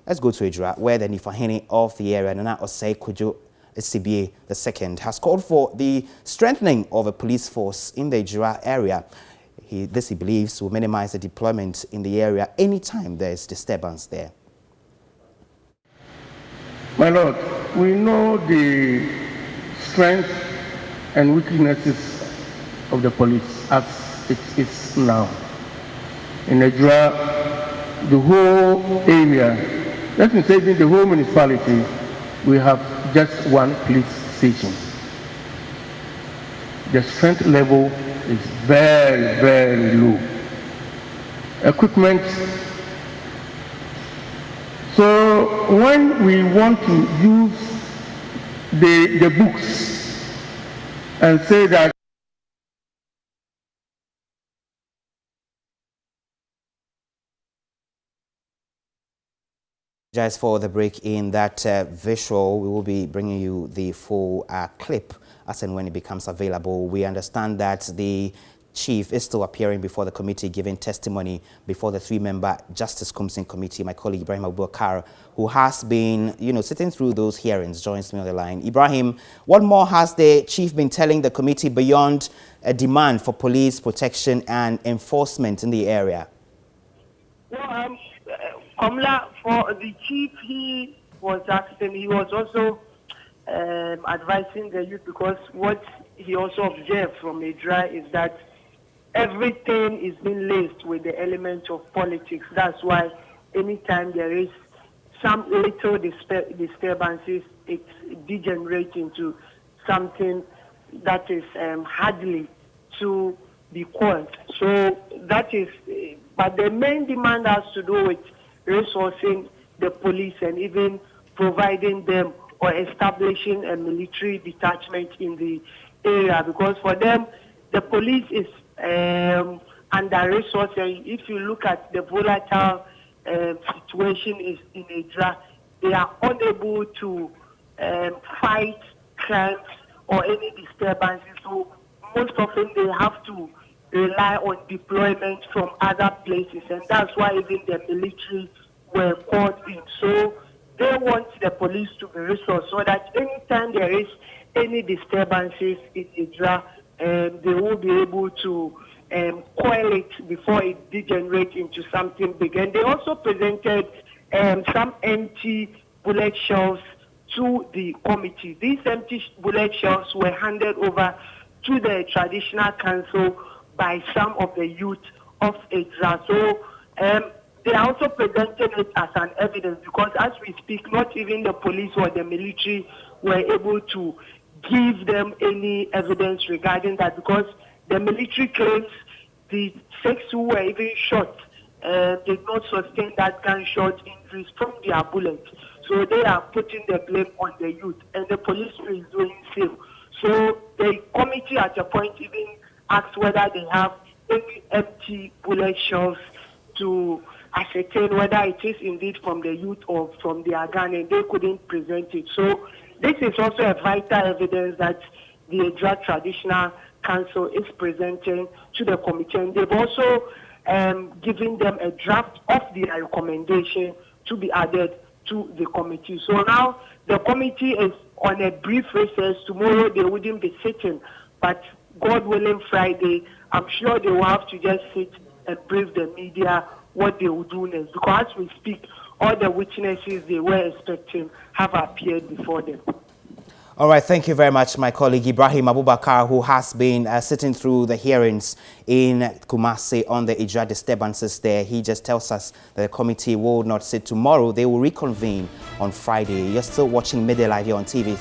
Let's go to Ejura, where the Nifahene of the area, Nana Osei Kujo CBA II, has called for the strengthening of a police force in the Ejura area. This he believes will minimize the deployment in the area anytime there is disturbance there. My Lord, we know the strength and weaknesses of the police as it is now. In Ejura, the whole area, let me say in the whole municipality, we have just one police station. The strength level is very, very low. Equipment. So when we want to use the books and say that Just for the break in that visual, we will be bringing you the full clip as and when it becomes available. We understand that the chief is still appearing before the committee, giving testimony before the three-member Justice Commission Committee. My colleague Ibrahim Abubakar, who has been, sitting through those hearings, joins me on the line. Ibrahim, what more has the chief been telling the committee beyond a demand for police protection and enforcement in the area? Well, Komla, for the chief, he was asking, he was also advising the youth, because what he also observed from Ejura is that everything is being laced with the element of politics. That's why anytime there is some little disturbances, it degenerates into something that is hardly to be called. So that is, but the main demand has to do with resourcing the police and even providing them or establishing a military detachment in the area, because for them the police is under-resourced. And if you look at the volatile situation is in Ejura, they are unable to fight crimes or any disturbances. So most often they have to rely on deployment from other places, and that's why even the military were called in. So they want the police to be resourced so that anytime there is any disturbances in Ejura, they will be able to coil it before it degenerates into something big. And they also presented some empty bullet shells to the committee. These empty bullet shells were handed over to the traditional council by some of the youth of Ejura. So they are also presenting it as an evidence, because as we speak, not even the police or the military were able to give them any evidence regarding that, because the military claims the 6 who were even shot did not sustain that gunshot injuries from their bullets. So they are putting the blame on the youth, and the police is doing same. So the committee at a point even asked whether they have any empty bullet shells to ascertain whether it is indeed from the youth or from their gun, and they couldn't present it. So this is also a vital evidence that the Ejura Traditional Council is presenting to the committee, and they've also given them a draft of their recommendation to be added to the committee. So now the committee is on a brief recess. Tomorrow they wouldn't be sitting, but God willing, Friday, I'm sure they will have to just sit and brief the media what they will do next, because as we speak, all the witnesses they were expecting have appeared before them. All right, thank you very much, my colleague Ibrahim Abubakar, who has been sitting through the hearings in Kumasi on the Ejura disturbances there. He just tells us that the committee will not sit tomorrow. They will reconvene on Friday. You're still watching Midday Live here on TV3.